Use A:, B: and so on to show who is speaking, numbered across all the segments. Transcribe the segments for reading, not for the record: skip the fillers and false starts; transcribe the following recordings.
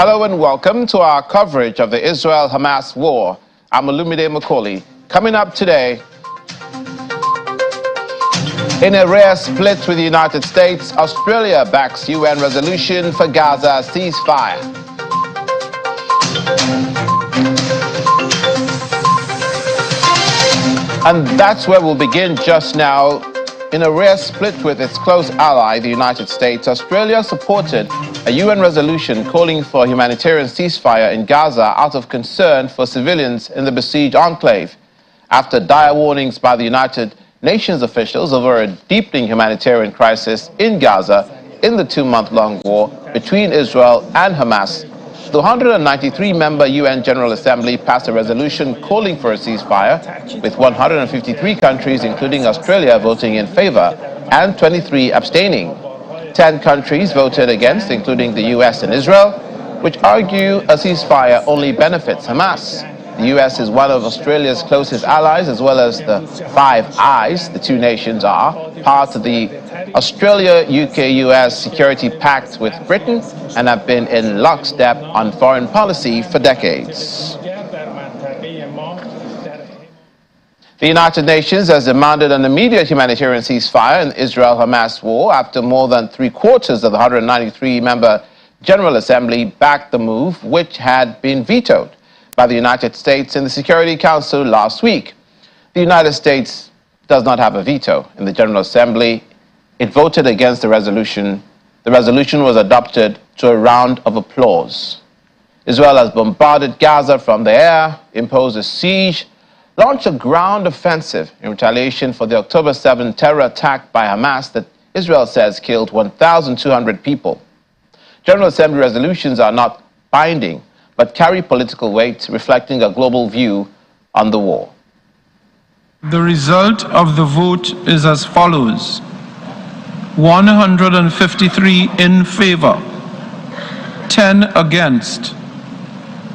A: Hello and welcome to our coverage of the Israel-Hamas war. I'm Olumide Macaulay. Coming up today, in a rare split with the United States, Australia backs UN resolution for Gaza ceasefire. And that's where we'll begin just now. In a rare split with its close ally, the United States, Australia supported a UN resolution calling for a humanitarian ceasefire in Gaza out of concern for civilians in the besieged enclave, after dire warnings by the United Nations officials over a deepening humanitarian crisis in Gaza in the two-month-long war between Israel and Hamas. The 193-member UN General Assembly passed a resolution calling for a ceasefire, with 153 countries, including Australia, voting in favor and 23 abstaining. 10 countries voted against, including the US and Israel, which argue a ceasefire only benefits Hamas. The US is one of Australia's closest allies, as well as the Five Eyes. The two nations are part of the Australia-UK-US Security Pact with Britain and have been in lockstep on foreign policy for decades. The United Nations has demanded an immediate humanitarian ceasefire in the Israel-Hamas war after more than three-quarters of the 193-member General Assembly backed the move, which had been vetoed by the United States in the Security Council last week. The United States does not have a veto in the General Assembly. It voted against the resolution. The resolution was adopted to a round of applause. Israel has bombarded Gaza from the air, imposed a siege, launched a ground offensive in retaliation for the October 7 terror attack by Hamas that Israel says killed 1,200 people. General Assembly resolutions are not binding, but carry political weight, reflecting a global view on the war.
B: The result of the vote is as follows: 153 in favor, 10 against,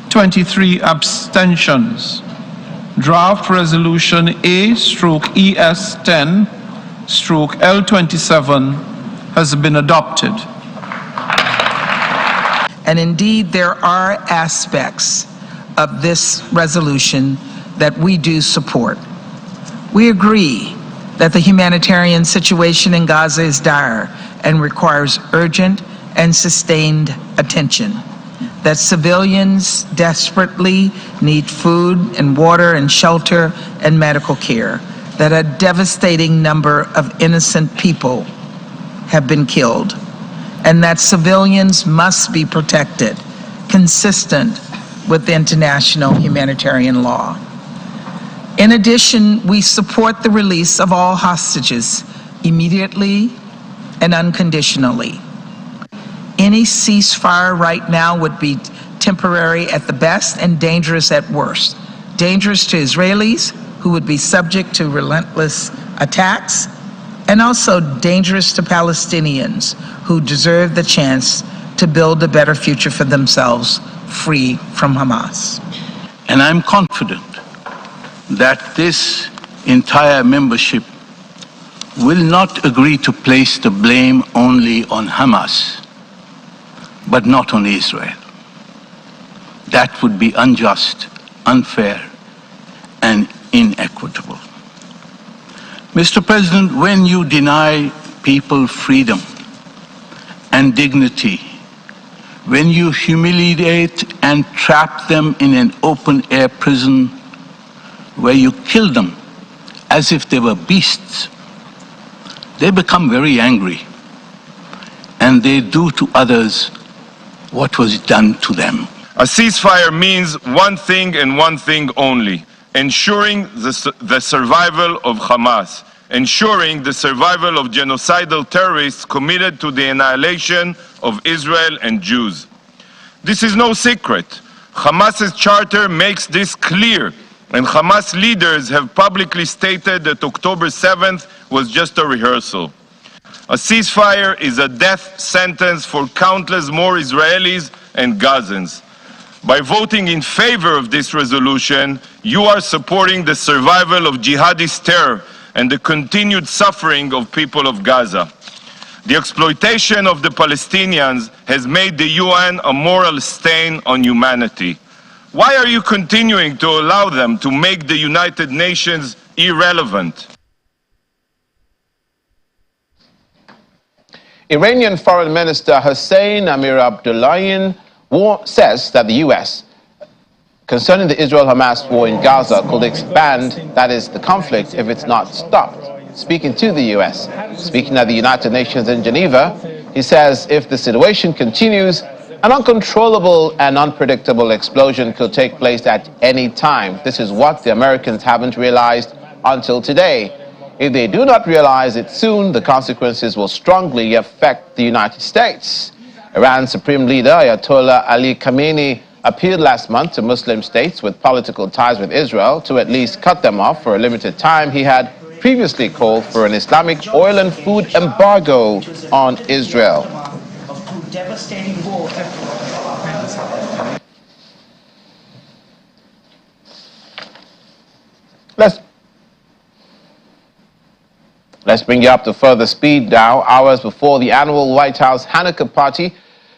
B: 23 abstentions. Draft Resolution A/ES10/L27 has been adopted.
C: And indeed, there are aspects of this resolution that we do support. We agree that the humanitarian situation in Gaza is dire and requires urgent and sustained attention, that civilians desperately need food and water and shelter and medical care, that a devastating number of innocent people have been killed, and that civilians must be protected, consistent with international humanitarian law. In addition, we support the release of all hostages immediately and unconditionally. Any ceasefire right now would be temporary at the best and dangerous at worst. Dangerous to Israelis, who would be subject to relentless attacks, and also dangerous to Palestinians, who deserve the chance to build a better future for themselves, free from Hamas.
D: And I'm confident that this entire membership will not agree to place the blame only on Hamas, but not on Israel. That would be unjust, unfair, and inequitable. Mr. President, when you deny people freedom and dignity, when you humiliate and trap them in an open-air prison where you kill them as if they were beasts, they become very angry, and they do to others what was done to them.
E: A ceasefire means one thing and one thing only: ensuring the survival of Hamas, ensuring the survival of genocidal terrorists committed to the annihilation of Israel and Jews. This is no secret. Hamas's charter makes this clear, and Hamas leaders have publicly stated that October 7th was just a rehearsal. A ceasefire is a death sentence for countless more Israelis and Gazans. By voting in favor of this resolution, you are supporting the survival of jihadist terror and the continued suffering of people of Gaza. The exploitation of the Palestinians has made the UN a moral stain on humanity. Why are you continuing to allow them to make the United Nations irrelevant?
A: Iranian Foreign Minister Hossein Amir-Abdollahian says that the U.S., concerning the Israel-Hamas war in Gaza, could expand, that is, the conflict, if it's not stopped. Speaking to the U.S., speaking at the United Nations in Geneva, he says if the situation continues, an uncontrollable and unpredictable explosion could take place at any time. This is what the Americans haven't realized until today. If they do not realize it soon, the consequences will strongly affect the United States. Iran's supreme leader, Ayatollah Ali Khamenei, appealed last month to Muslim states with political ties with Israel to at least cut them off for a limited time. He had previously called for an Islamic oil and food embargo on Israel. Let's bring you up to further speed now. Hours before the annual White House Hanukkah party,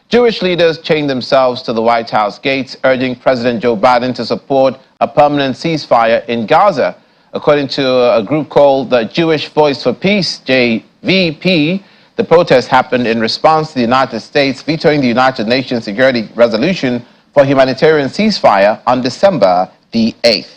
A: Jewish leaders chained themselves to the White House gates, urging President Joe Biden to support a permanent ceasefire in Gaza. According to a group called the Jewish Voice for Peace, JVP, the protest happened in response to the United States vetoing the United Nations Security Resolution for humanitarian ceasefire on December the 8th.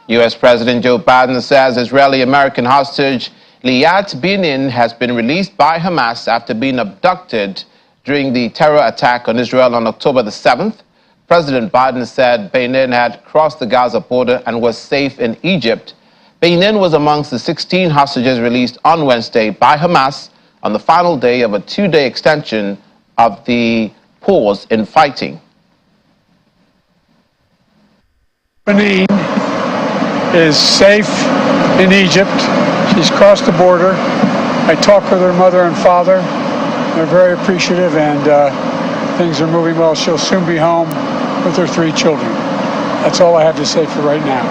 A: U.S. President Joe Biden says Israeli-American hostage Liat Binin has been released by Hamas after being abducted during the terror attack on Israel on October the 7th. President Biden said Binin had crossed the Gaza border and was safe in Egypt. Binin was amongst the 16 hostages released on Wednesday by Hamas on the final day of a two-day extension of the pause in fighting.
F: Benin is safe in Egypt. She's crossed the border. I talked with her mother and father. They're very appreciative, and things are moving well. She'll soon be home with her 3 children. That's all I have to say for right now.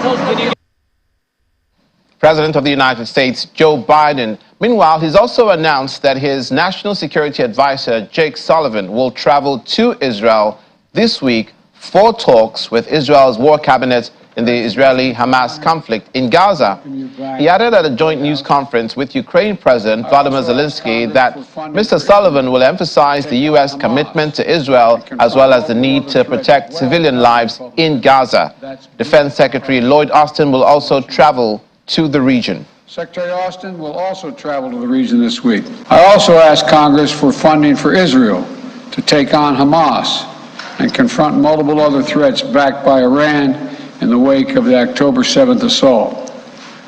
A: President of the United States, Joe Biden. Meanwhile, he's also announced that his national security advisor, Jake Sullivan, will travel to Israel this week for talks with Israel's war cabinet in the Israeli-Hamas conflict in Gaza. He added at a joint news conference with Ukraine President Volodymyr Zelensky that Mr. Sullivan will emphasize the U.S. commitment to Israel as well as the need to protect civilian lives in Gaza. Defense Secretary Lloyd Austin will also travel to the region.
F: Secretary Austin will also travel to the region this week. I also asked Congress for funding for Israel to take on Hamas and confront multiple other threats backed by Iran in the wake of the October 7th assault.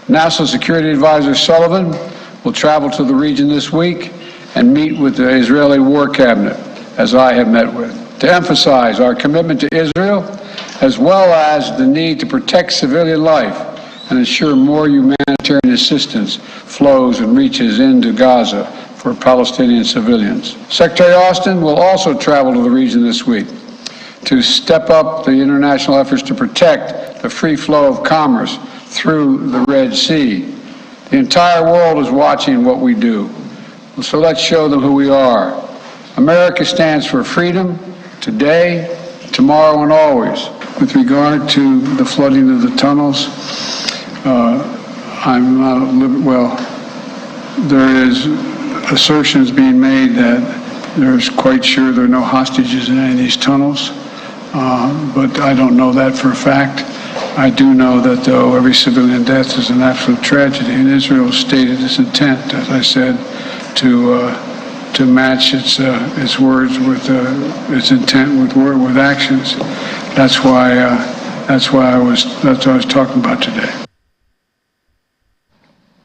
F: National Security Advisor Sullivan will travel to the region this week and meet with the Israeli War Cabinet, as I have met with, to emphasize our commitment to Israel, as well as the need to protect civilian life and ensure more humanitarian assistance flows and reaches into Gaza for Palestinian civilians. Secretary Austin will also travel to the region this week to step up the international efforts to protect the free flow of commerce through the Red Sea. The entire world is watching what we do, so let's show them who we are. America stands for freedom today, tomorrow, and always. With regard to the flooding of the tunnels, there is assertions being made that there's quite sure there are no hostages in any of these tunnels. But I don't know that for a fact. I do know that, though, every civilian death is an absolute tragedy, and Israel stated its intent, as I said, to match its words with its intent with actions. That's why I was talking about today.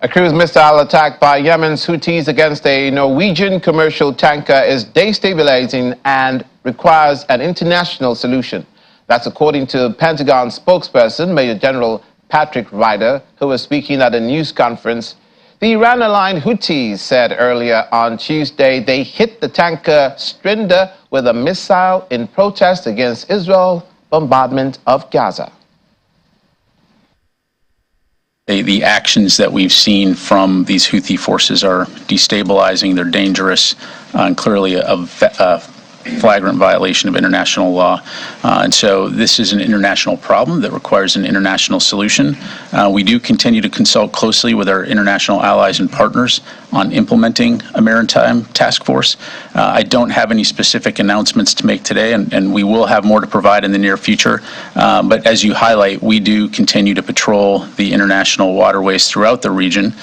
A: A cruise missile attack by Yemen's Houthis against a Norwegian commercial tanker is destabilizing and requires an international solution. That's according to Pentagon spokesperson Major General Patrick Ryder, who was speaking at a news conference. The Iran-aligned Houthis said earlier on Tuesday they hit the tanker Strinder with a missile in protest against Israel's bombardment of Gaza.
G: The actions that we've seen from these Houthi forces are destabilizing, they're dangerous, and clearly a flagrant violation of international law. And so this is an international problem that requires an international solution. We do continue to consult closely with our international allies and partners on implementing a maritime task force. I don't have any specific announcements to make today, and we will have more to provide in the near future. But as you highlight, we do continue to patrol the international waterways throughout the region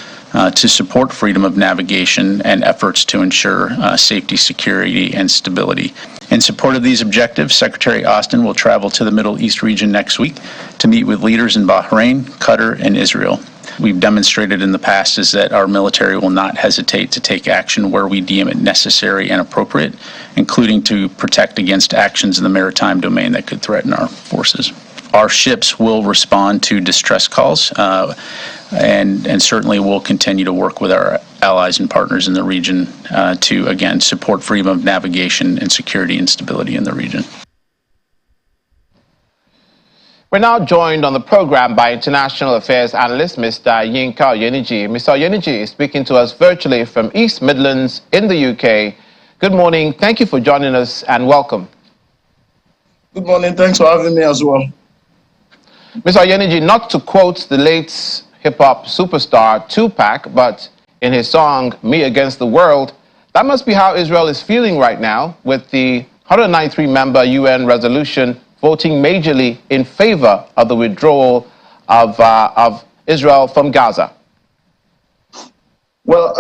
G: to support freedom of navigation and efforts to ensure safety, security, and stability. In support of these objectives, Secretary Austin will travel to the Middle East region next week to meet with leaders in Bahrain, Qatar, and Israel. We've demonstrated in the past is that our military will not hesitate to take action where we deem it necessary and appropriate, including to protect against actions in the maritime domain that could threaten our forces. Our ships will respond to distress calls, and certainly we'll continue to work with our allies and partners in the region to, again, support freedom of navigation and security and stability in the region.
A: We're now joined on the program by international affairs analyst Mr. Yinka Oyeniji. Mr. Oyeniji is speaking to us virtually from East Midlands in the UK. Good morning. Thank you for joining us and welcome.
H: Good morning. Thanks for having me as well.
A: Mr. Oyeniji, not to quote the late hip-hop superstar Tupac, but in his song, Me Against the World, that must be how Israel is feeling right now with the 193-member UN resolution voting majorly in favor of the withdrawal of Israel from Gaza.
H: Well,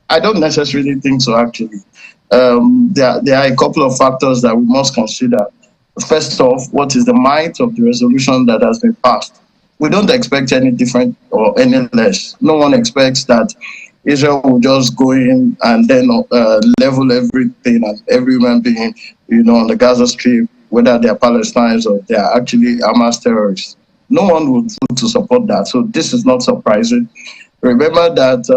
H: I don't necessarily think so, actually. There are a couple of factors that we must consider. First off, what is the might of the resolution that has been passed? We don't expect any different or any less. No one expects that Israel will just go in and then level everything and every human being, on the Gaza Strip, whether they are Palestinians or they are actually Hamas terrorists. No one would vote to support that. So this is not surprising. Remember that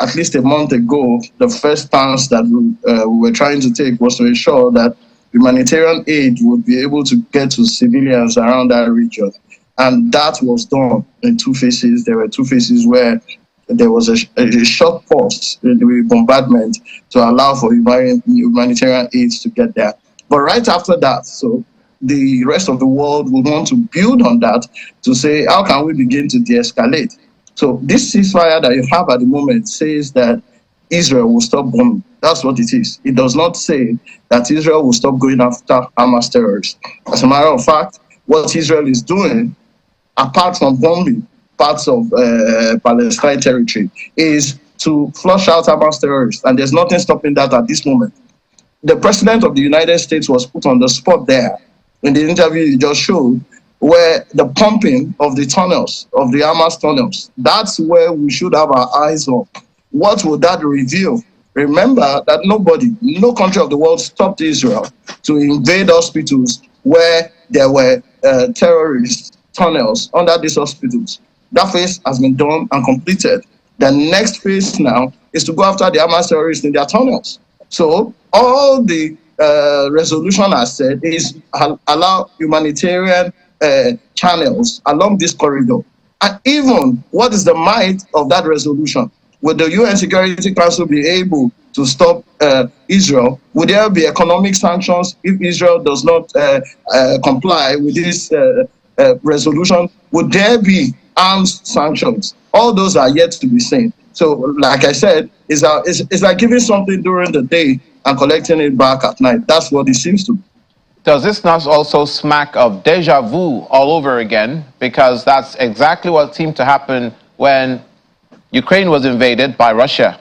H: at least a month ago, the first stance that we were trying to take was to ensure that humanitarian aid would be able to get to civilians around that region. And that was done in two phases. There were two phases where there was a short pause in the bombardment to allow for humanitarian aid to get there. But right after that, so the rest of the world will want to build on that to say, how can we begin to de-escalate? So this ceasefire that you have at the moment says that Israel will stop bombing. That's what it is. It does not say that Israel will stop going after Hamas terrorists. As a matter of fact, what Israel is doing, apart from bombing parts of Palestine territory, is to flush out Hamas terrorists. And there's nothing stopping that at this moment. The president of the United States was put on the spot there in the interview you just showed, where the pumping of the tunnels, of the Hamas tunnels, that's where we should have our eyes on. What would that reveal? Remember that no country of the world stopped Israel to invade hospitals where there were terrorist tunnels under these hospitals. That phase has been done and completed. The next phase now is to go after the Hamas terrorists in their tunnels. So all the resolution has said is allow humanitarian channels along this corridor. And even what is the might of that resolution? Would the UN Security Council be able to stop Israel? Would there be economic sanctions if Israel does not comply with this resolution? Would there be arms sanctions? All those are yet to be seen. So, like I said, it's like giving something during the day and collecting it back at night. That's what it seems to be.
A: Does this not also smack of deja vu all over again? Because that's exactly what seemed to happen when Ukraine was invaded by Russia.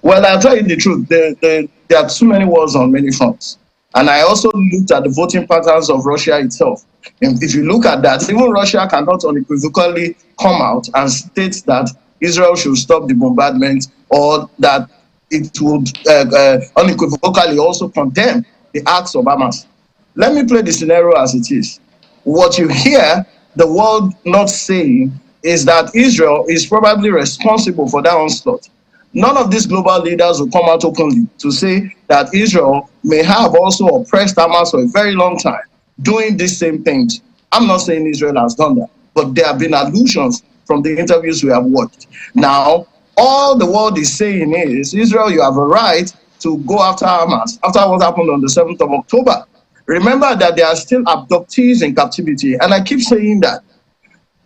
H: Well, I'll tell you the truth. There are too many wars on many fronts. And I also looked at the voting patterns of Russia itself. And if you look at that, even Russia cannot unequivocally come out and state that Israel should stop the bombardment, or that it would unequivocally also condemn the acts of Hamas. Let me play the scenario as it is. What you hear the world not saying is that Israel is probably responsible for that onslaught. None of these global leaders will come out openly to say that Israel may have also oppressed Hamas for a very long time, doing these same things. I'm not saying Israel has done that, but there have been allusions from the interviews we have watched. Now, all the world is saying is, Israel, you have a right to go after Hamas, after what happened on the 7th of October. Remember that there are still abductees in captivity, and I keep saying that.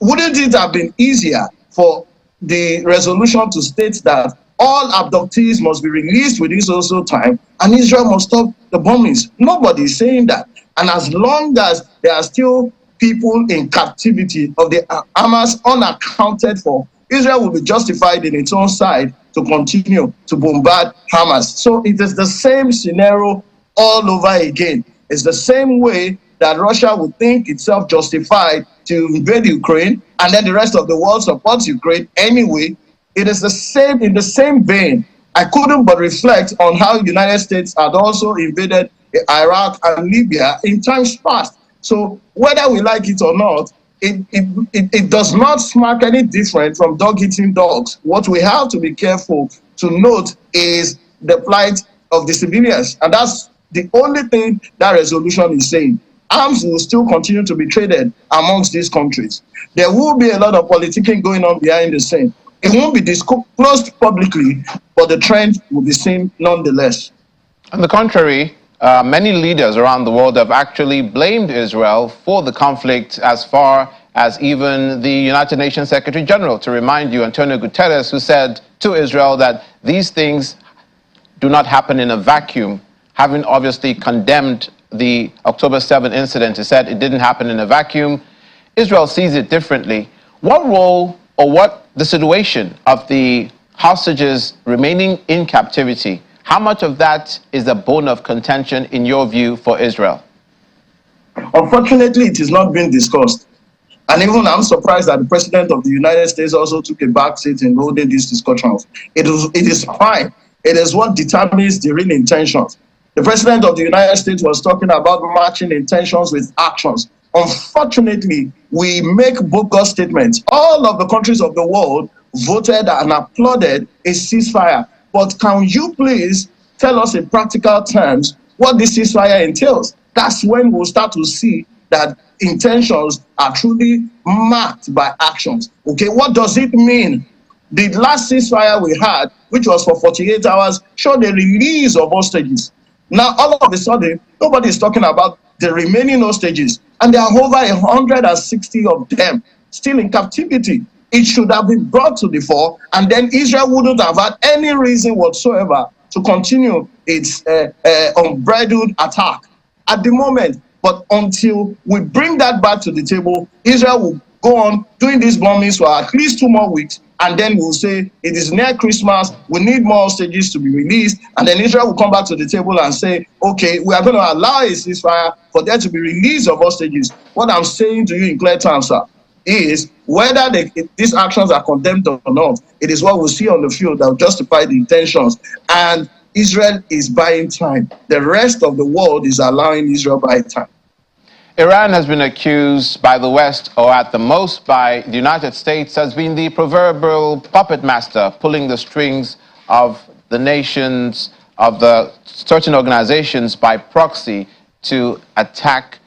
H: Wouldn't it have been easier for the resolution to state that all abductees must be released within so time, and Israel must stop the bombings? Nobody is saying that. And as long as there are still people in captivity of the Hamas unaccounted for, Israel will be justified in its own side to continue to bombard Hamas. So it is the same scenario all over again. It's the same way that Russia would think itself justified to invade Ukraine, and then the rest of the world supports Ukraine anyway. It is the same, in the same vein. I couldn't but reflect on how the United States had also invaded Iraq and Libya in times past. So whether we like it or not, it does not smack any different from dog eating dogs. What we have to be careful to note is the plight of the civilians, and that's the only thing that resolution is saying. Arms will still continue to be traded amongst these countries. There will be a lot of politicking going on behind the scene. It won't be disclosed publicly, but the trend will be seen nonetheless.
A: On the contrary, many leaders around the world have actually blamed Israel for the conflict, as far as even the United Nations Secretary General, to remind you, Antonio Guterres, who said to Israel that these things do not happen in a vacuum, having obviously condemned the October 7 incident. He said it didn't happen in a vacuum. Israel sees it differently. What role, or what the situation of the hostages remaining in captivity, how much of that is a bone of contention in your view for Israel?
H: Unfortunately, it is not being discussed. And even I'm surprised that the President of the United States also took a back seat in holding these discussions. It is fine. It is what determines the real intentions. The President of the United States was talking about matching intentions with actions. Unfortunately, we make bogus statements. All of the countries of the world voted and applauded a ceasefire. But can you please tell us in practical terms what this ceasefire entails? That's when we'll start to see that intentions are truly marked by actions. Okay, what does it mean? The last ceasefire we had, which was for 48 hours, showed the release of hostages. Now, all of a sudden, nobody is talking about the remaining hostages, and there are over 160 of them still in captivity. It should have been brought to the fore, and then Israel wouldn't have had any reason whatsoever to continue its unbridled attack at the moment. But until we bring that back to the table, Israel will go on doing these bombings for at least 2 more weeks, and then we'll say it is near Christmas, we need more hostages to be released, and then Israel will come back to the table and say, okay, we are going to allow a ceasefire for there to be release of hostages. What I'm saying to you in clear terms, sir, is whether these actions are condemned or not, it is what we'll see on the field that will justify the intentions. And Israel is buying time. The rest of the world is allowing Israel buy time.
A: Iran has been accused by the West, or at the most by the United States, as being the proverbial puppet master, pulling the strings of the nations, of the certain organizations by proxy to attack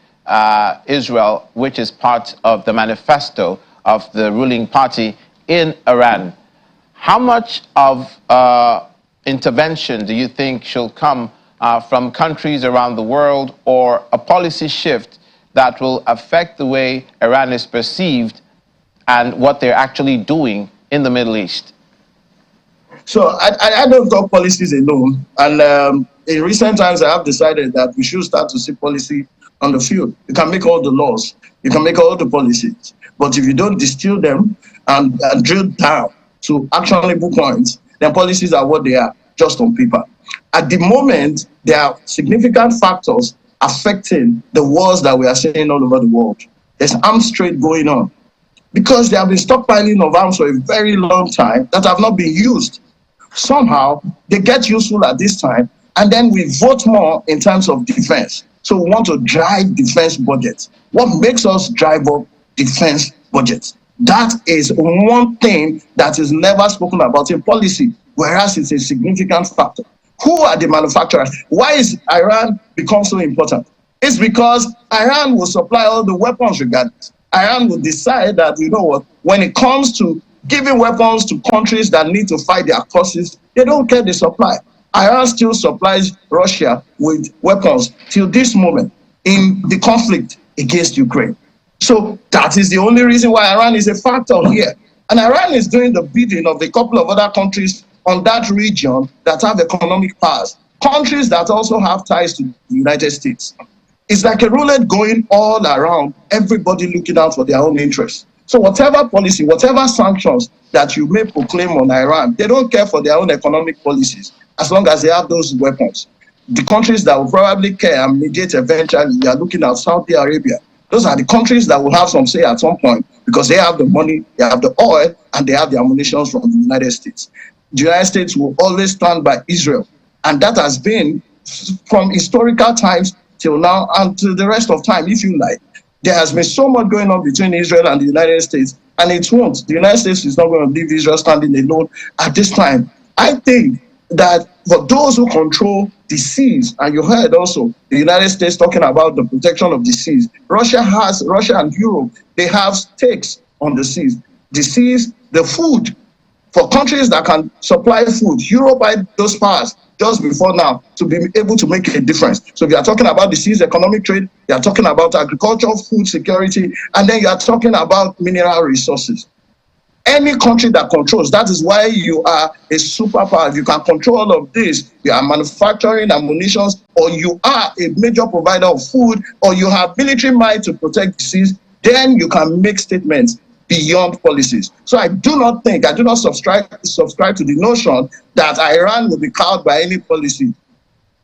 A: Israel, which is part of the manifesto of the ruling party in Iran. How much of intervention do you think should come from countries around the world, or a policy shift that will affect the way Iran is perceived and what they're actually doing in the Middle East?
H: So I don't talk policies alone. And in recent times, I have decided that we should start to see policy on the field. You can make all the laws, you can make all the policies, but if you don't distill them and drill down to actionable points, then policies are what they are, just on paper. At the moment, there are significant factors affecting the wars that we are seeing all over the world. There's arms trade going on because there have been stockpiling of arms for a very long time that have not been used. Somehow, they get useful at this time, and then we vote more in terms of defense. So we want to drive defense budgets. What makes us drive up defense budgets? That is one thing that is never spoken about in policy, whereas it's a significant factor. Who are the manufacturers? Why is Iran become so important? It's because Iran will supply all the weapons regardless. Iran will decide that, you know what, when it comes to giving weapons to countries that need to fight their causes, they don't care the supply. Iran still supplies Russia with weapons till this moment in the conflict against Ukraine. So that is the only reason why Iran is a factor here. And Iran is doing the bidding of a couple of other countries on that region that have economic powers, countries that also have ties to the United States. It's like a roulette going all around, everybody looking out for their own interests. So whatever policy, whatever sanctions that you may proclaim on Iran, they don't care for their own economic policies as long as they have those weapons. The countries that will probably care and mediate eventually, you are looking at Saudi Arabia. Those are the countries that will have some say at some point because they have the money, they have the oil, and they have the ammunition from the United States. The United States will always stand by Israel. And that has been from historical times till now and to the rest of time, if you like. There has been so much going on between Israel and the United States, and it won't. The United States is not going to leave Israel standing alone at this time. I think that for those who control the seas, and you heard also the United States talking about the protection of the seas, Russia and Europe, they have stakes on the seas. The seas, the food, for countries that can supply food, Europe had those powers just before now to be able to make a difference. So if you are talking about the seas economic trade, you are talking about agriculture, food security, and then you are talking about mineral resources. Any country that controls, that is why you are a superpower. If you can control all of this, you are manufacturing ammunition, or you are a major provider of food, or you have military might to protect the seas, then you can make statements beyond policies. So I do not subscribe to the notion that Iran will be cowed by any policy.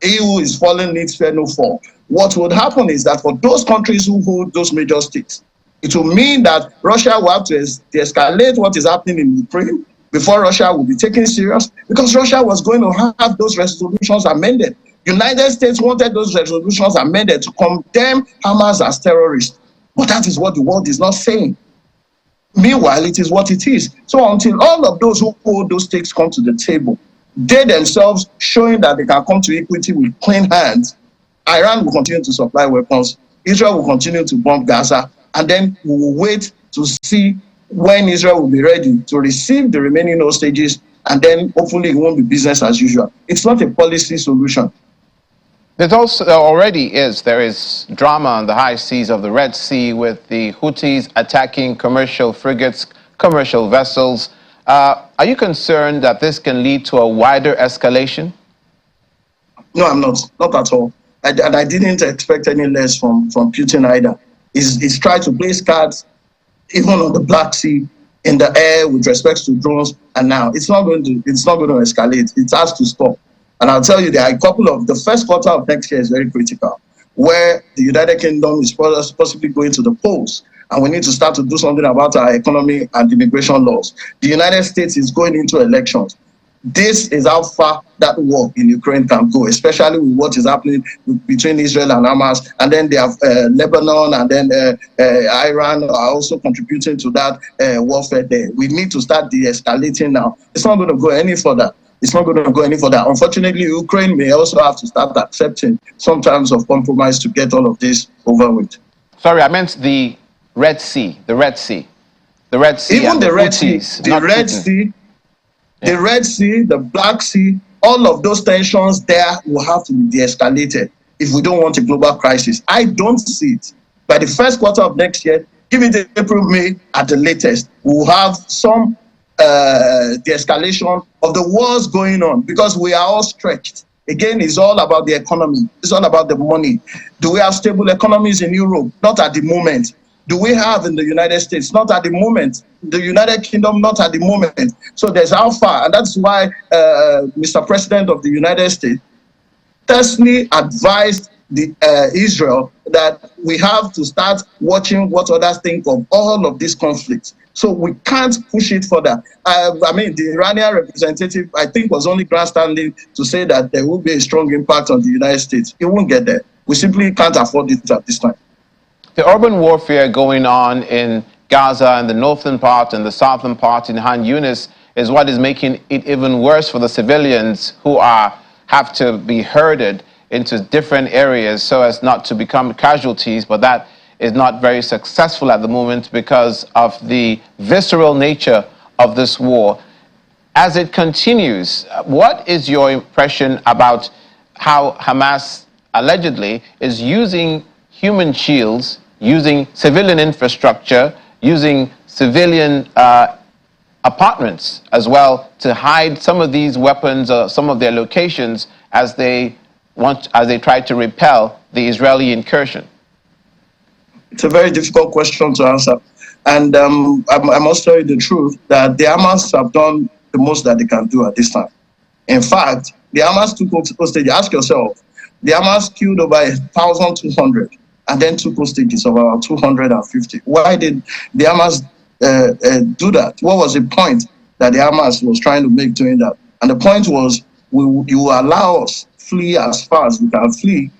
H: He who is fallen needs fear no fall. What would happen is that for those countries who hold those major stakes, it will mean that Russia will have to de-escalate what is happening in Ukraine before Russia will be taken serious, because Russia was going to have those resolutions amended. United States wanted those resolutions amended to condemn Hamas as terrorists. But that is what the world is not saying. Meanwhile, it is what it is. So until all of those who hold those stakes come to the table, they themselves showing that they can come to equity with clean hands, Iran will continue to supply weapons, Israel will continue to bomb Gaza, and then we will wait to see when Israel will be ready to receive the remaining hostages, and then hopefully it won't be business as usual. It's not a policy solution.
A: There is drama on the high seas of the Red Sea with the Houthis attacking commercial frigates, commercial vessels. Are you concerned that this can lead to a wider escalation?
H: No, I'm not at all. And I didn't expect any less from Putin either. He's tried to place cards even on the Black Sea, in the air with respect to drones, and now it's not going to escalate. It has to stop. And I'll tell you, there are a couple of, the first quarter of next year is very critical, where the United Kingdom is possibly going to the polls, and we need to start to do something about our economy and immigration laws. The United States is going into elections. This is how far that war in Ukraine can go, especially with what is happening between Israel and Hamas. And then they have Lebanon, and then Iran are also contributing to that warfare there. We need to start de-escalating now. It's not going to go any further. It's not going to go any further. Unfortunately, Ukraine may also have to start accepting some terms of compromise to get all of this over with.
A: Sorry, I meant the Red Sea. The Red Sea. The Red Sea.
H: Even the Red Sea. The Red Sea. The Red Sea, the Black Sea, all of those tensions there will have to be de-escalated if we don't want a global crisis. I don't see it. By the first quarter of next year, give it April, May at the latest, we'll have some de-escalation of the wars going on, because we are all stretched. Again, it's all about the economy. It's all about the money. Do we have stable economies in Europe? Not at the moment. Do we have in the United States? Not at the moment. The United Kingdom? Not at the moment. So there's how far, and that's why Mr. President of the United States personally advised Israel that we have to start watching what others think of all of these conflicts. So we can't push it further. I mean, the Iranian representative, I think, was only grandstanding to say that there will be a strong impact on the United States. It won't get there. We simply can't afford it at this time.
A: The urban warfare going on in Gaza and the northern part and the southern part in Han Yunis is what is making it even worse for the civilians who have to be herded into different areas so as not to become casualties, but that is not very successful at the moment because of the visceral nature of this war. As it continues, what is your impression about how Hamas allegedly is using human shields, using civilian infrastructure, using civilian apartments as well to hide some of these weapons or some of their locations as they try to repel the Israeli incursion?
H: It's a very difficult question to answer. And I must tell you the truth that the Hamas have done the most that they can do at this time. In fact, the Hamas took hostage. Ask yourself, the Hamas killed over 1,200 and then took hostages of about 250. Why did the Hamas do that? What was the point that the Hamas was trying to make doing that? And the point was, you allow us flee as far as we can flee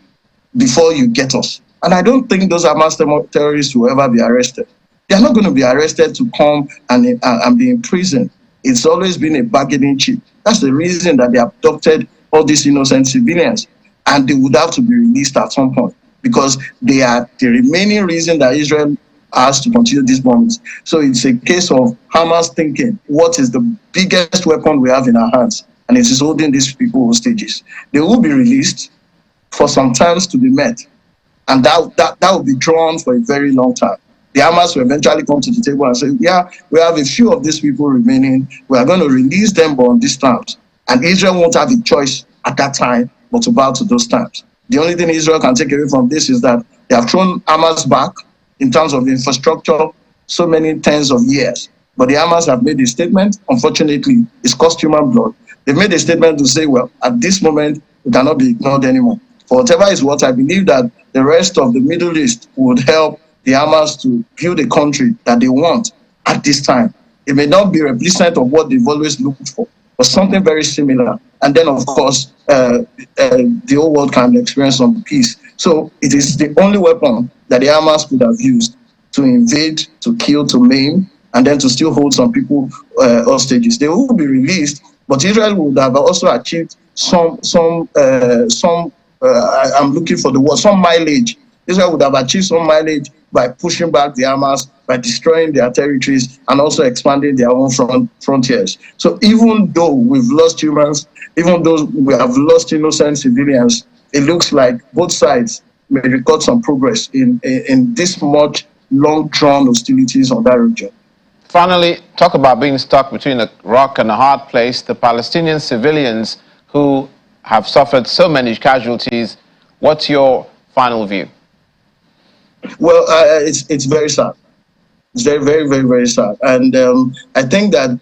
H: before you get us. And I don't think those Hamas terrorists will ever be arrested. They're not going to be arrested to come and be in prison. It's always been a bargaining chip. That's the reason that they abducted all these innocent civilians, and they would have to be released at some point because they are the remaining reason that Israel has to continue these bombings. So it's a case of Hamas thinking, what is the biggest weapon we have in our hands? And it is holding these people hostages. They will be released for some terms to be met, and that will be drawn for a very long time. The Hamas will eventually come to the table and say, yeah, we have a few of these people remaining. We are going to release them on these terms. And Israel won't have a choice at that time but to bow to those terms. The only thing Israel can take away from this is that they have thrown Hamas back in terms of infrastructure so many tens of years. But the Hamas have made a statement. Unfortunately, it's cost human blood. They've made a statement to say, well, at this moment, it cannot be ignored anymore. For whatever is what, I believe that the rest of the Middle East would help the Hamas to build a country that they want at this time. It may not be replacement of what they've always looked for, but something very similar. And then, of course, the whole world can experience some peace. So it is the only weapon that the Hamas could have used to invade, to kill, to maim, and then to still hold some people hostages. They will be released, but Israel would have also achieved some I'm looking for the word, some mileage. Israel would have achieved some mileage by pushing back the Hamas, by destroying their territories, and also expanding their own frontiers. So even though we've lost humans, even though we have lost innocent civilians, it looks like both sides may record some progress in this much long-drawn hostilities on that region.
A: Finally, talk about being stuck between a rock and a hard place. The Palestinian civilians who have suffered so many casualties. What's your final view?
H: Well, it's very sad. It's very, very, very, very sad. And I think that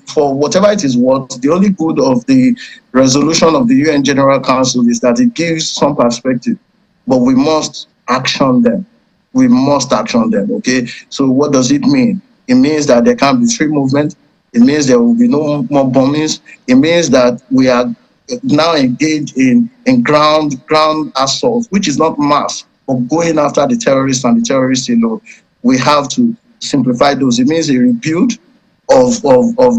H: for whatever it is worth, the only good of the resolution of the UN General Council is that it gives some perspective, but we must action them. We must action them, okay? So what does it mean? It means that there can't be free movement. It means there will be no more bombings. It means that we are now engaged in ground assault, which is not mass, but going after the terrorists and the terrorists alone. We have to simplify those. It means a rebuild of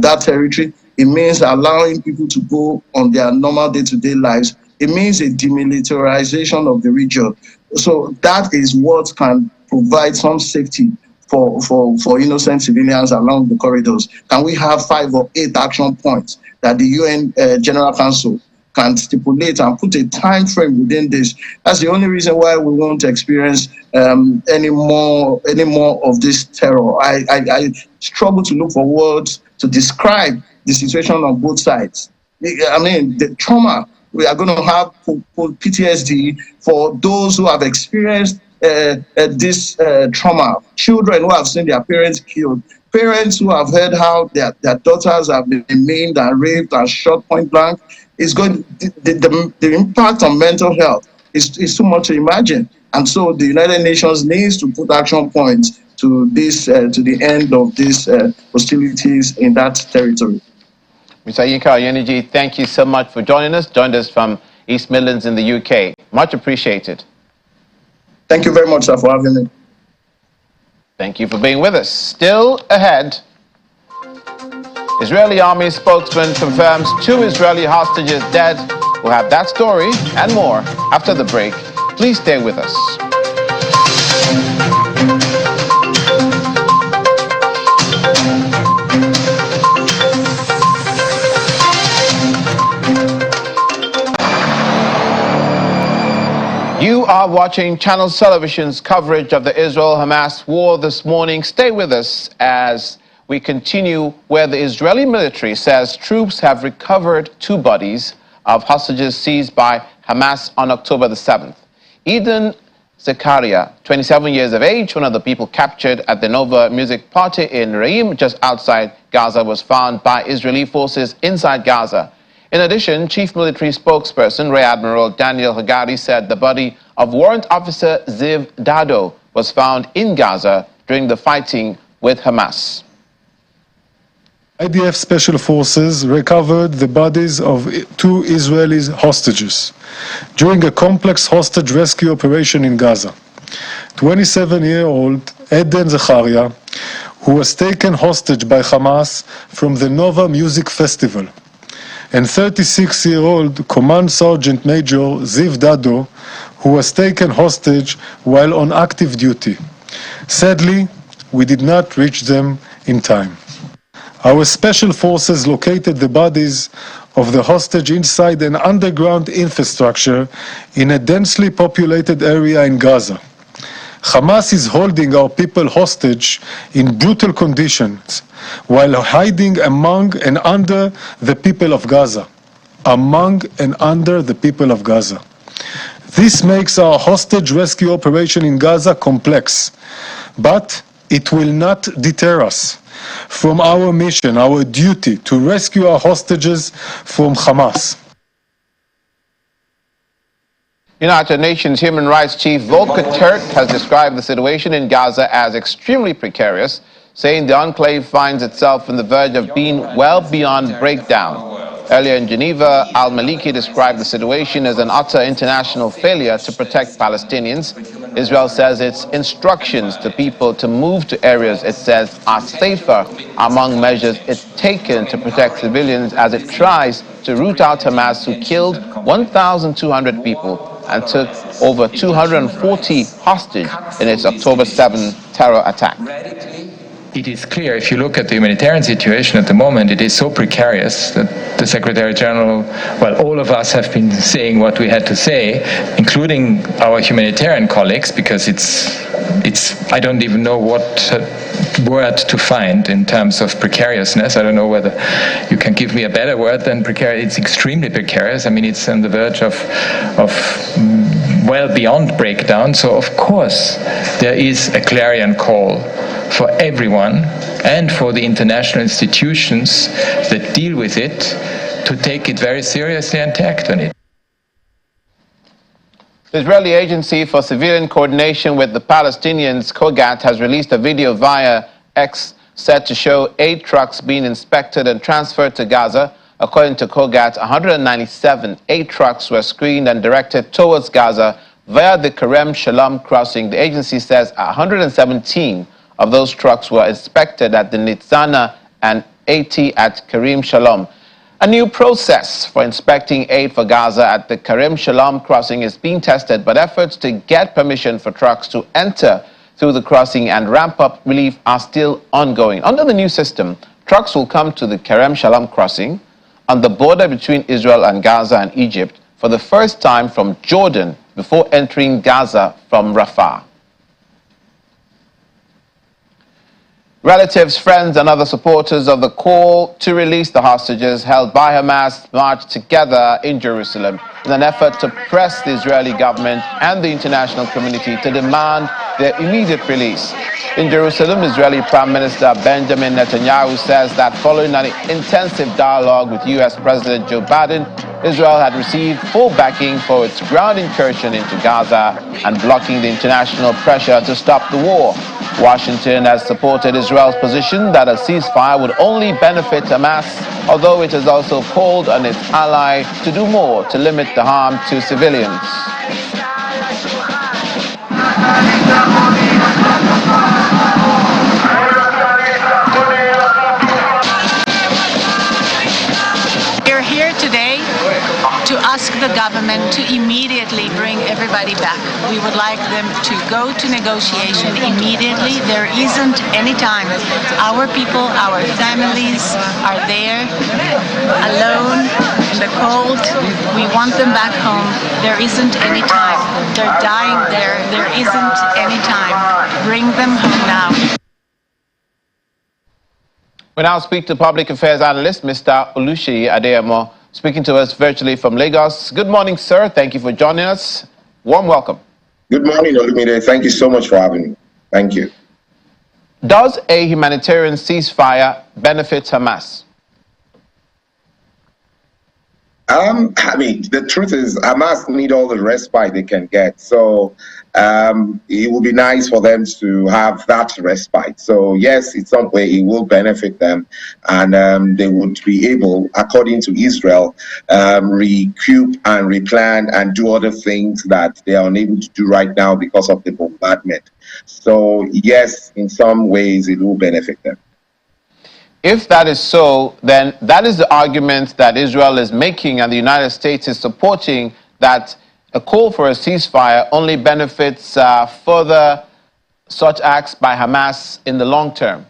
H: that territory. It means allowing people to go on their normal day-to-day lives. It means a demilitarization of the region. So that is what can provide some safety for innocent civilians along the corridors. Can we have 5 or 8 action points that the UN General Council can stipulate and put a time frame within this? That's the only reason why we won't experience any more of this terror. I struggle to look for words to describe the situation on both sides. I mean, the trauma. We are going to have PTSD for those who have experienced this trauma. Children who have seen their parents killed. Parents who have heard how their daughters have been maimed and raped and shot point blank. It's going. The impact on mental health is too much to imagine. And so the United Nations needs to put action points to this to the end of these hostilities in that territory.
A: Mr. Yinka Oyeniji, thank you so much for joining us. Joined us from East Midlands in the UK. Much appreciated.
H: Thank you very much, sir, for having me.
A: Thank you for being with us. Still ahead, Israeli army spokesman confirms 2 Israeli hostages dead. We'll have that story and more after the break. Please stay with us. You are watching Channel Television's coverage of the Israel-Hamas war this morning. Stay with us as we continue where the Israeli military says troops have recovered 2 bodies of hostages seized by Hamas on October the 7th. Eden Zakaria, 27 years of age, one of the people captured at the Nova music party in Reim, just outside Gaza, was found by Israeli forces inside Gaza. In addition, Chief Military Spokesperson Rear Admiral Daniel Hagari said the body of Warrant Officer Ziv Dado was found in Gaza during the fighting with Hamas.
I: IDF Special Forces recovered the bodies of 2 Israeli hostages during a complex hostage rescue operation in Gaza. 27-year-old Eden Zakaria, who was taken hostage by Hamas from the Nova Music Festival, and 36-year-old Command Sergeant Major Ziv Dado, who was taken hostage while on active duty. Sadly, we did not reach them in time. Our special forces located the bodies of the hostage inside an underground infrastructure in a densely populated area in Gaza. Hamas is holding our people hostage in brutal conditions while hiding among and under the people of Gaza. Among and under the people of Gaza. This makes our hostage rescue operation in Gaza complex, but it will not deter us from our mission, our duty to rescue our hostages from Hamas.
A: United Nations Human Rights Chief Volker Turk has described the situation in Gaza as extremely precarious, saying the enclave finds itself on the verge of being well beyond breakdown. Earlier in Geneva, al-Maliki described the situation as an utter international failure to protect Palestinians. Israel says its instructions to people to move to areas it says are safer among measures it's taken to protect civilians as it tries to root out Hamas, who killed 1,200 people and took over 240 hostage in its October 7 terror attack.
J: It is clear, if you look at the humanitarian situation at the moment, it is so precarious that the Secretary General, well, all of us have been saying what we had to say, including our humanitarian colleagues, because it's I don't even know what word to find in terms of precariousness. I don't know whether you can give me a better word than precarious. It's extremely precarious. I mean, it's on the verge of well beyond breakdown. So, of course, there is a clarion call for everyone and for the international institutions that deal with it to take it very seriously and to act on it.
A: The Israeli Agency for Civilian Coordination with the Palestinians, COGAT, has released a video via X set to show 8 trucks being inspected and transferred to Gaza. According to COGAT, 197 8 trucks were screened and directed towards Gaza via the Kerem Shalom crossing. The agency says 117 of those trucks were inspected at the Nitzana and 80 at Kerem Shalom. A new process for inspecting aid for Gaza at the Kerem Shalom crossing is being tested, but efforts to get permission for trucks to enter through the crossing and ramp up relief are still ongoing. Under the new system, trucks will come to the Kerem Shalom crossing on the border between Israel and Gaza and Egypt for the first time from Jordan before entering Gaza from Rafah. Relatives, friends, and other supporters of the call to release the hostages held by Hamas marched together in Jerusalem in an effort to press the Israeli government and the international community to demand their immediate release. In Jerusalem, Israeli Prime Minister Benjamin Netanyahu says that following an intensive dialogue with U.S. President Joe Biden, Israel had received full backing for its ground incursion into Gaza and blocking the international pressure to stop the war. Washington has supported Israel's position that a ceasefire would only benefit Hamas, although it has also called on its ally to do more to limit the harm to civilians.
K: We're here today to ask the government to immediately bring everybody back. We would like them to go to negotiation immediately. There isn't any time. Our people, our families are there alone in the cold. We want them back home. There isn't any time. They're dying there. There isn't any time. Bring them home now.
A: We now speak to public affairs analyst Mr. Oluseyi Adeyemo, speaking to us virtually from Lagos. Good morning, sir. Thank you for joining us. Warm welcome.
L: Good morning, Olumide. Thank you so much for having me. Thank you.
A: Does a humanitarian ceasefire benefit Hamas?
L: I mean, the truth is, Hamas need all the respite they can get. So it would be nice for them to have that respite. So yes, in some way it will benefit them, and they would be able, according to Israel, recoup and replan and do other things that they are unable to do right now because of the bombardment. So yes, in some ways it will benefit them.
A: If that is so, then that is the argument that Israel is making and the United States is supporting, that a call for a ceasefire only benefits further such acts by Hamas in the long term.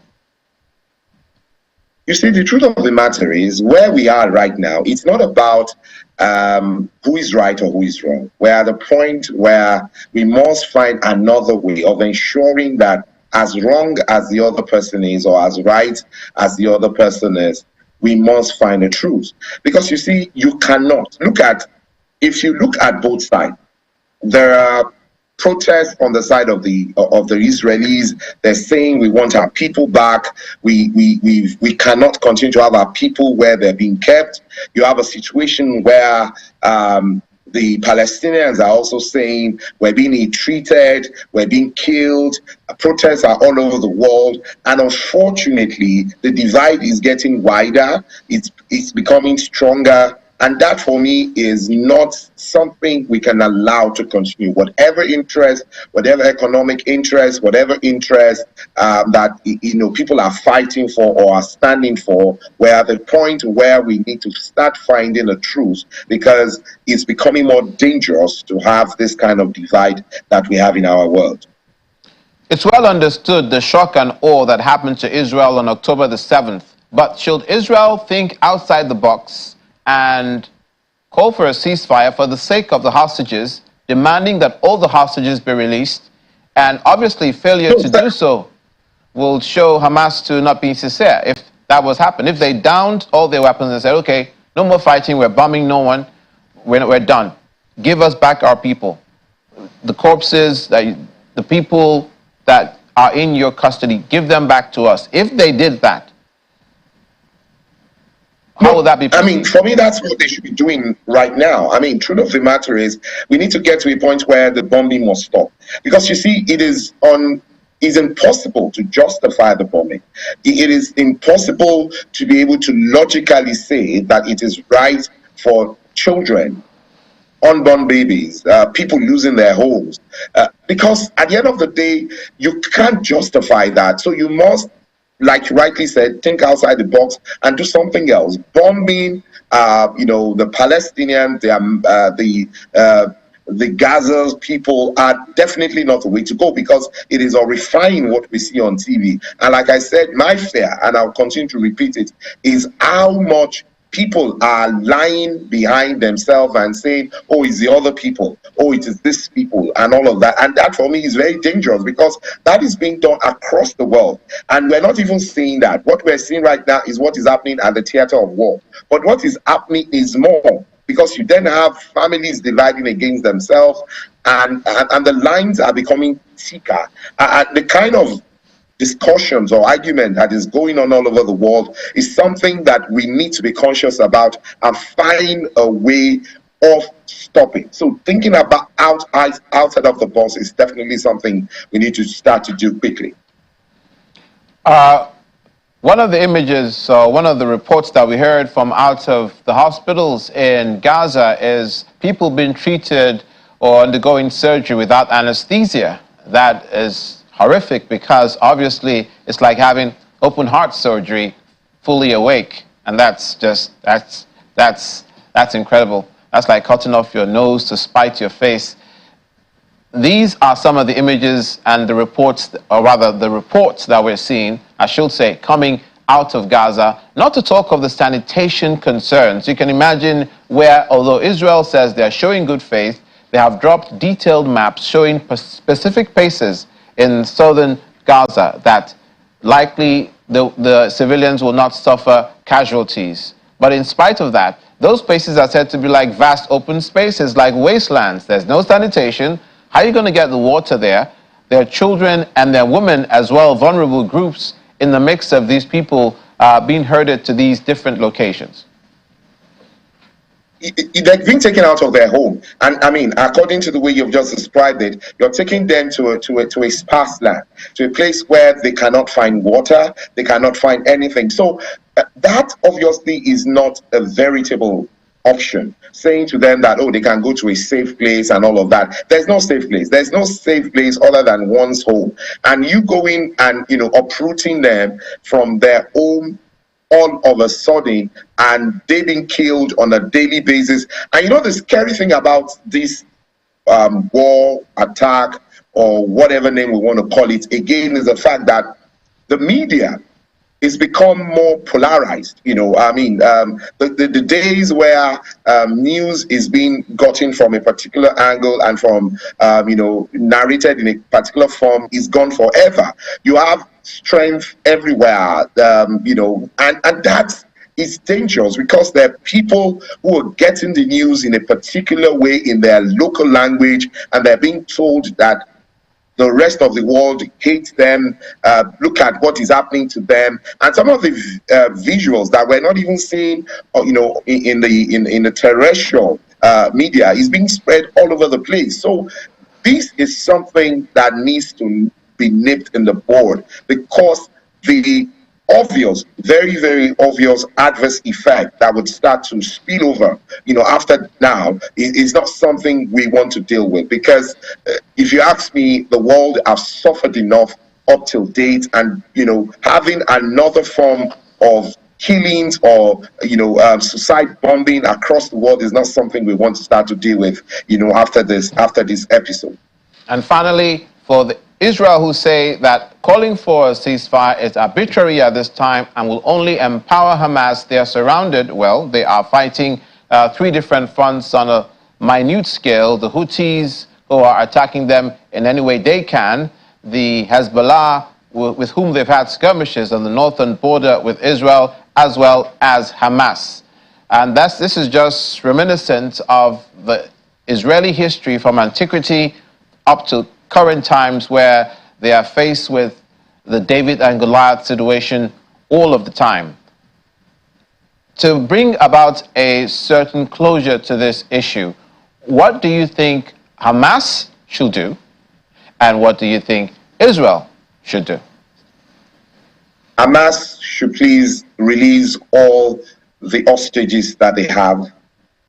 L: You see, the truth of the matter is, where we are right now, it's not about who is right or who is wrong. We're at the point where we must find another way of ensuring that as wrong as the other person is, or as right as the other person is, we must find a truce. Because you see, you cannot if you look at both sides, there are protests on the side of the Israelis. They're saying we want our people back. We cannot continue to have our people where they're being kept. You have a situation where the Palestinians are also saying we're being ill-treated, we're being killed. Protests are all over the world, and unfortunately, the divide is getting wider. It's becoming stronger, and that, for me, is not something we can allow to continue. Whatever interest, whatever economic interest, whatever interest that people are fighting for or are standing for, we're at the point where we need to start finding a truce, because it's becoming more dangerous to have this kind of divide that we have in our world.
A: It's well understood the shock and awe that happened to Israel on October the 7th. But should Israel think outside the box and call for a ceasefire for the sake of the hostages, demanding that all the hostages be released? And obviously failure to do so will show Hamas to not be sincere. If that was happened, if they downed all their weapons and said, okay, no more fighting, we're bombing no one, we're done. Give us back our people. The corpses, the people that are in your custody, give them back to us. If they did that, how would that be possible?
L: I mean, for me, that's what they should be doing right now. I mean, truth of the matter is, we need to get to a point where the bombing must stop. Because you see, it's impossible to justify the bombing. It is impossible to be able to logically say that it is right for children, unborn babies, people losing their homes. Because at the end of the day, you can't justify that. So you must, like you rightly said, think outside the box and do something else. Bombing, the Palestinians, the Gaza people are definitely not the way to go, because it is horrifying what we see on TV. And like I said, my fear, and I'll continue to repeat it, is how much people are lying behind themselves and saying, oh, it's the other people, oh, it is this people, and all of that. And that, for me, is very dangerous, because that is being done across the world. And we're not even seeing that. What we're seeing right now is what is happening at the theater of war. But what is happening is more, because you then have families dividing against themselves, and the lines are becoming thicker. The kind of discussions or argument that is going on all over the world is something that we need to be conscious about and find a way of stopping. So thinking about outside of the box is definitely something we need to start to do quickly.
A: One of the images, one of the reports that we heard from out of the hospitals in Gaza is people being treated or undergoing surgery without anesthesia. that is horrific, because obviously it's like having open heart surgery fully awake, and that's incredible. That's like cutting off your nose to spite your face. These are some of the images and the reports, or rather the reports that we're seeing, I should say, coming out of Gaza, not to talk of the sanitation concerns. You can imagine where, although Israel says they're showing good faith, they have dropped detailed maps showing specific places in southern Gaza that likely the civilians will not suffer casualties. But in spite of that, those places are said to be like vast open spaces, like wastelands. There's no sanitation. How are you going to get the water there? There are children and there are women as well, vulnerable groups in the mix of these people being herded to these different locations.
L: They're being taken out of their home, and I mean, according to the way you've just described it, you're taking them to a sparse land, to a place where they cannot find water, they cannot find anything. So that obviously is not a veritable option. Saying to them that, oh, they can go to a safe place and all of that. There's no safe place. There's no safe place other than one's home. And you going and uprooting them from their home all of a sudden, and they being killed on a daily basis. And the scary thing about this war attack, or whatever name we want to call it, again, is the fact that the media is become more polarized. The days where news is being gotten from a particular angle and from narrated in a particular form is gone forever. You have strength everywhere, and that is dangerous, because there are people who are getting the news in a particular way in their local language, and they're being told that the rest of the world hates them. Look at what is happening to them, and some of the visuals that we're not even seeing, in the terrestrial media, is being spread all over the place. So this is something that needs to be nipped in the bud, because the obvious, very, very obvious adverse effect that would start to spill over, after now, is not something we want to deal with. Because if you ask me, the world has suffered enough up till date, and having another form of killings or suicide bombing across the world is not something we want to start to deal with, after this episode.
A: And finally, for the Israel, who say that calling for a ceasefire is arbitrary at this time and will only empower Hamas. They are surrounded. Well, they are fighting three different fronts on a minute scale. The Houthis, who are attacking them in any way they can. The Hezbollah, with whom they've had skirmishes on the northern border with Israel, as well as Hamas. And this is just reminiscent of the Israeli history from antiquity up to current times, where they are faced with the David and Goliath situation all of the time. To bring about a certain closure to this issue, what do you think Hamas should do, and what do you think Israel should do?
L: Hamas should please release all the hostages that they have,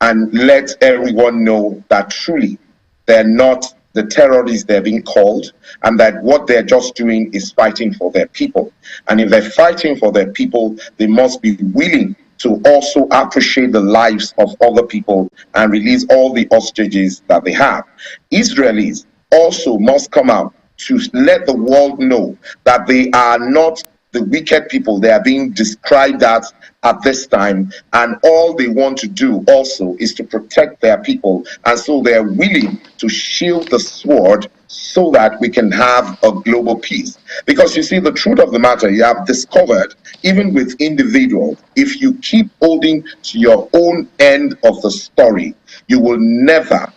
L: and let everyone know that truly they're not the terrorists they're being called, and that what they're just doing is fighting for their people. And if they're fighting for their people, they must be willing to also appreciate the lives of other people and release all the hostages that they have. Israelis also must come out to let the world know that they are not the wicked people they are being described as at this time, and all they want to do also is to protect their people, and so they are willing to shield the sword so that we can have a global peace. Because you see, the truth of the matter, you have discovered, even with individuals, if you keep holding to your own end of the story, you will never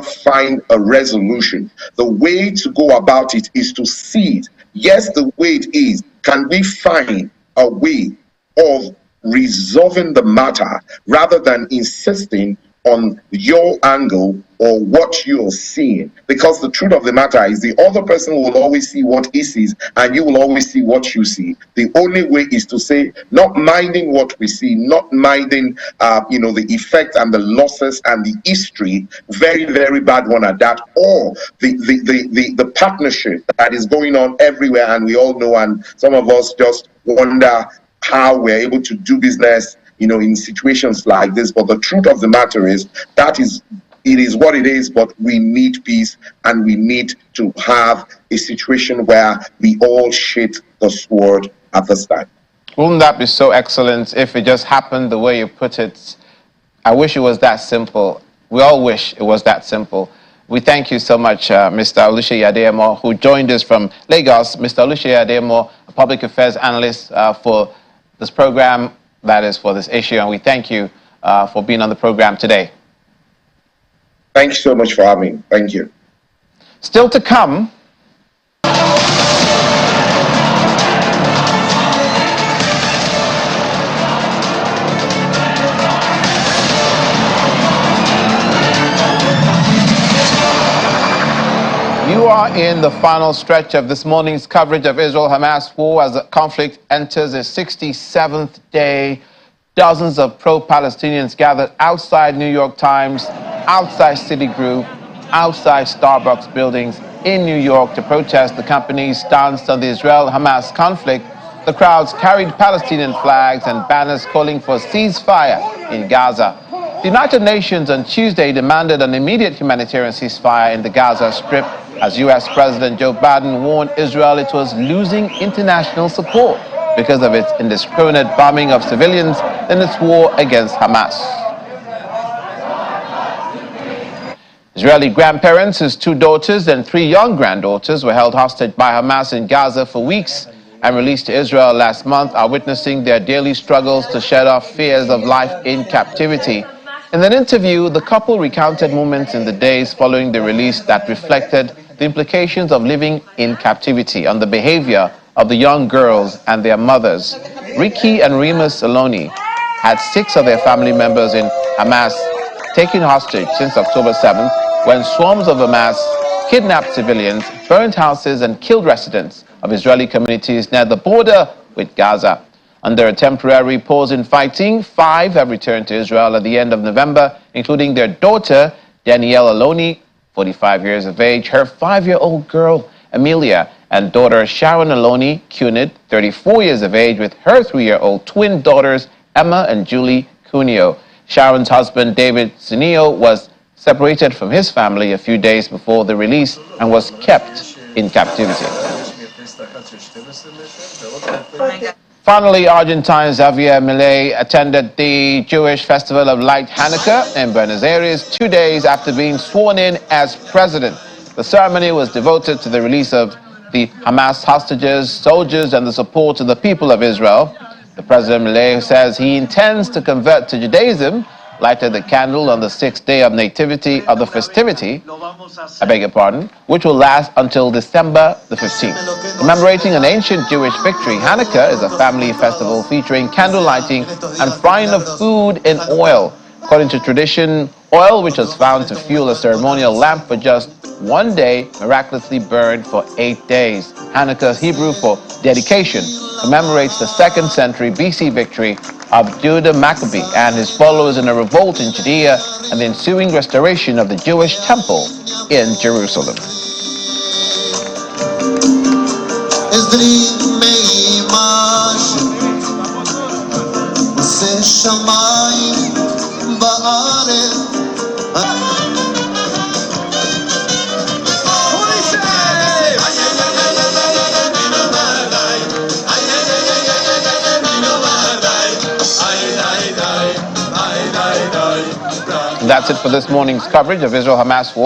L: find a resolution. The way to go about it is to see it, yes, the way it is. Can we find a way of resolving the matter rather than insisting on your angle or what you're seeing, because the truth of the matter is the other person will always see what he sees and you will always see what you see. The only way is to say, not minding what we see, not minding the effect and the losses and the history, very, very bad one at that, or the partnership that is going on everywhere, and we all know, and some of us just wonder how we're able to do business in situations like this. But the truth of the matter is it is what it is, but we need peace, and we need to have a situation where we all shit the sword at this time.
A: Wouldn't that be so excellent if it just happened the way you put it? I wish it was that simple. We all wish it was that simple. We thank you so much, Mr. Oluseyi Adeyemo, who joined us from Lagos. Mr. Oluseyi Adeyemo, a public affairs analyst for this program, that is for this issue, and we thank you for being on the program today.
L: Thank you so much for having me. Thank you.
A: Still to come. You are in the final stretch of this morning's coverage of Israel-Hamas war as the conflict enters its 67th day. Dozens of pro-Palestinians gathered outside New York Times, outside Citigroup, outside Starbucks buildings in New York to protest the company's stance on the Israel-Hamas conflict. The crowds carried Palestinian flags and banners calling for a ceasefire in Gaza. The United Nations on Tuesday demanded an immediate humanitarian ceasefire in the Gaza Strip as U.S. President Joe Biden warned Israel it was losing international support because of its indiscriminate bombing of civilians in its war against Hamas. Israeli grandparents, whose 2 daughters and 3 young granddaughters were held hostage by Hamas in Gaza for weeks and released to Israel last month, are witnessing their daily struggles to shed off fears of life in captivity. In an interview, the couple recounted moments in the days following the release that reflected the implications of living in captivity on the behavior of the young girls and their mothers. Ricky and Remus Aloni had 6 of their family members in Hamas taken hostage since October 7th, when swarms of Hamas kidnapped civilians, burned houses, and killed residents of Israeli communities near the border with Gaza. Under a temporary pause in fighting, 5 have returned to Israel at the end of November, including their daughter, Danielle Aloni, 45 years of age, her 5-year-old girl, Amelia, and daughter Sharon Aloni Cunid, 34 years of age, with her 3-year-old twin daughters, Emma and Julie Cunio. Sharon's husband, David Sinio, was separated from his family a few days before the release and was kept in captivity. Finally, Argentine Javier Milei attended the Jewish Festival of Light Hanukkah in Buenos Aires 2 days after being sworn in as president. The ceremony was devoted to the release of the Hamas hostages, soldiers, and the support of the people of Israel. The President Milei says he intends to convert to Judaism, lighted the candle on the 6th day of nativity of the festivity, which will last until December the 15th. Commemorating an ancient Jewish victory, Hanukkah is a family festival featuring candle lighting and frying of food in oil. According to tradition, oil, which was found to fuel a ceremonial lamp for just 1 day, miraculously burned for 8 days. Hanukkah, Hebrew for dedication, commemorates the 2nd century BC victory of Judah Maccabee and his followers in a revolt in Judea and the ensuing restoration of the Jewish temple in Jerusalem. That's it for this morning's coverage of Israel-Hamas war.